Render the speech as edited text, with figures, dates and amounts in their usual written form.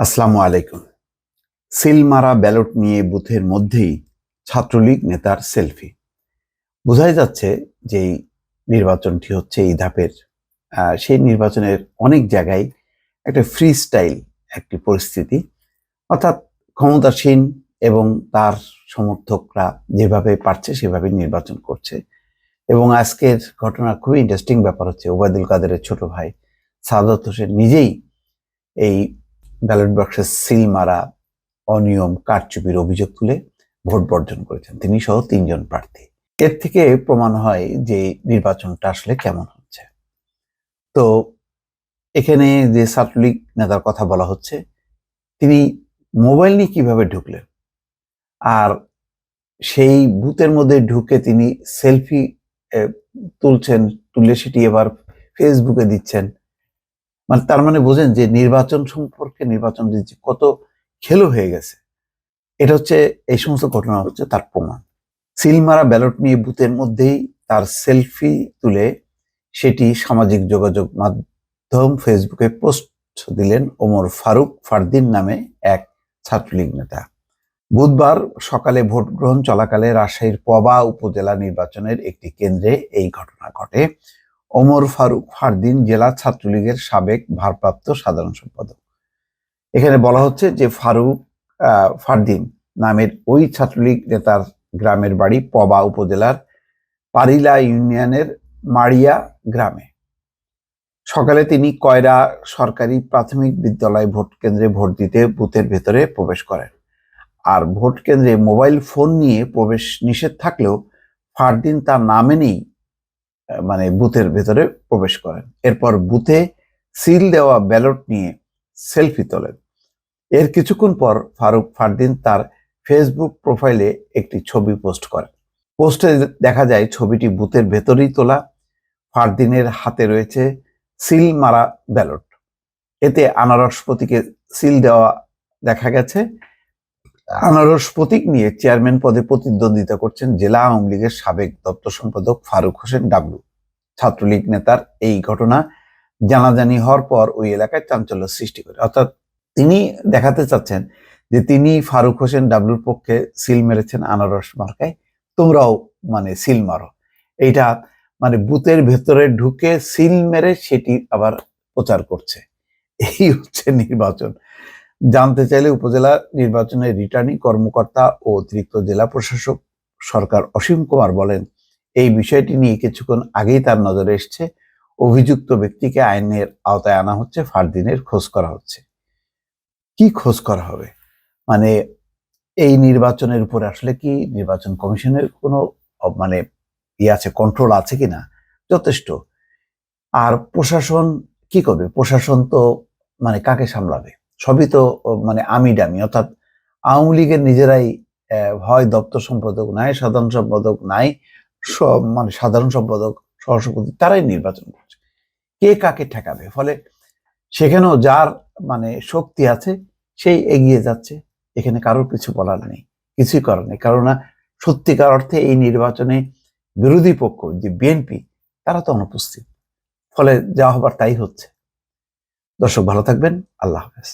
আসসালামু আলাইকুম। সিলমারা ব্যালট নিয়ে বুথের মধ্যেই ছাত্রলীগ নেতার সেলফি। বোঝাই যাচ্ছে যে এই নির্বাচনটি হচ্ছে এই ধাপের সেই নির্বাচনের অনেক জায়গায় একটা ফ্রি স্টাইল একটি পরিস্থিতি, অর্থাৎ ক্ষমতাসীন এবং তার সমর্থকরা যেভাবে পারছে সেভাবে নির্বাচন করছে। এবং আজকের ঘটনা খুবই ইন্টারেস্টিং ব্যাপার হচ্ছে ওবায়দুল কাদেরের ছোট ভাই সাদত হোসেন নিজেই এই ব্যালট বক্সে সিল মারা, অনিয়ম, কারচুপির অভিযোগ তুলে ভোট বর্জন করেছেন তিনি সহ ৩ জন প্রার্থী। এর থেকে প্রমাণ হয় যে নির্বাচনটা আসলে কেমন হচ্ছে। তো এখানে যে ছাত্রলীগ নেতার কথা বলা হচ্ছে, তিনি মোবাইল নিয়ে কিভাবে ঢুকলেন, আর সেই বুথের মধ্যে ঢুকে তিনি সেলফি তুলছেন, তুলে সেটি এবার ফেসবুকে দিচ্ছেন। মানে তার মানে বোঝেন যে নির্বাচন সম্পর্কে, নির্বাচন যে কত খেলো হয়ে গেছে, এটা হচ্ছে এই সমস্ত ঘটনা হচ্ছে তার প্রমাণ। সিলমারা ব্যালট নিয়ে বুথের মধ্যেই তার সেলফি তুলে সেটি সামাজিক যোগাযোগ মাধ্যম ফেসবুকে পোস্ট দিলেন ওমর ফারুক ফারদিন নামে এক ছাত্রলীগ নেতা। বুধবার সকালে ভোট গ্রহণ চলাকালে রাজশাহীর পবা উপজেলা নির্বাচনের একটি কেন্দ্রে এই ঘটনা ঘটে। ওমর ফারুক ফারদিন জেলা ছাত্রলীগের সাবেক ভারপ্রাপ্ত সাধারণ সম্পাদক। এখানে বলা হচ্ছে যে ফারদিন নামের ওই ছাত্রলীগ নেতার গ্রামের বাড়ি পবা উপজেলার পারিলা ইউনিয়নের মাড়িয়া গ্রামে। সকালে তিনি কয়রা সরকারি প্রাথমিক বিদ্যালয় ভোট কেন্দ্রে ভোট দিতে বুথের ভেতরে প্রবেশ করেন। আর ভোট কেন্দ্রে মোবাইল ফোন নিয়ে প্রবেশ নিষেধ থাকলেও ফারদিন তার না মেনেই বুথের ভেতরে প্রবেশ করেন। এরপর বুথে সিল দেওয়া ব্যালট নিয়ে সেলফি তোলেন। এর কিছুক্ষণ পর ফারদিন তার ফেসবুক প্রোফাইলে একটি ছবি পোস্ট করেন। পোস্টে দেখা যায় ছবিটি বুথের ভেতরেই তোলা। ফারদিনের হাতে রয়েছে সিল মারা ব্যালট। এতে আনারস প্রতীকে সিল দেওয়া দেখা গেছে। আনারস প্রতীক নিয়ে চেয়ারম্যান পদে প্রতিদ্বন্দ্বিতা করছেন জেলা আওয়ামী লীগের সাবেক দপ্তর সম্পাদক ফারুক হোসেন ডাবলু। ছাত্রলীগ নেতার এই ঘটনা জানাজানি হওয়ার পর ওই এলাকায় চাঞ্চল্য সৃষ্টি করে, অর্থাৎ তিনি দেখাতে চাচ্ছেন যে তিনি ফারুক হোসেন ডাবলুর পক্ষে সিল মেরেছেন আনারস মার্কায়, তোমরাও সিল মারো। এইটা বুথের ভেতরে ঢুকে সিল মেরে সেটি আবার প্রচার করছে। এই হচ্ছে নির্বাচন। জানতে চাইলে উপজেলা নির্বাচনের রিটার্নিং কর্মকর্তা ও অতিরিক্ত জেলা প্রশাসক সরকার অসীম কুমার বলেন, এই বিষয়টি নিয়ে কিছুক্ষণ আগেই তার নজরে এসছে। অভিযুক্ত ব্যক্তিকে আইনের আওতায় আনা হচ্ছে, ফারদিনের খোঁজ করা হচ্ছে। কি খোঁজ করা হবে? এই নির্বাচনের উপরে আসলে কি নির্বাচন কমিশনের কোনো আছে, কন্ট্রোল আছে কিনা? যথেষ্ট। আর প্রশাসন কি করবে? প্রশাসন তো কাকে সামলাবে? সবই তো আমি ডামি, অর্থাৎ আওয়ামী লীগের নিজেরাই হয় দপ্তর সম্পাদক নাই, সাধারণ সম্পাদক নাই, সব সাধারণ সম্পাদক, সহসভাপতি, তারাই নির্বাচন করছে। কে কাকে ঠেকাবে? ফলে সেখানেও যার শক্তি আছে সেই এগিয়ে যাচ্ছে। এখানে কারোর কিছু বলার নেই, কিছুই করার নেই। কারণ সত্যিকার অর্থে এই নির্বাচনে বিরোধী পক্ষ যে বিএনপি, তারা তো অনুপস্থিত। ফলে যা হবার তাই হচ্ছে। দর্শক ভালো থাকবেন। আল্লাহ হাফেজ।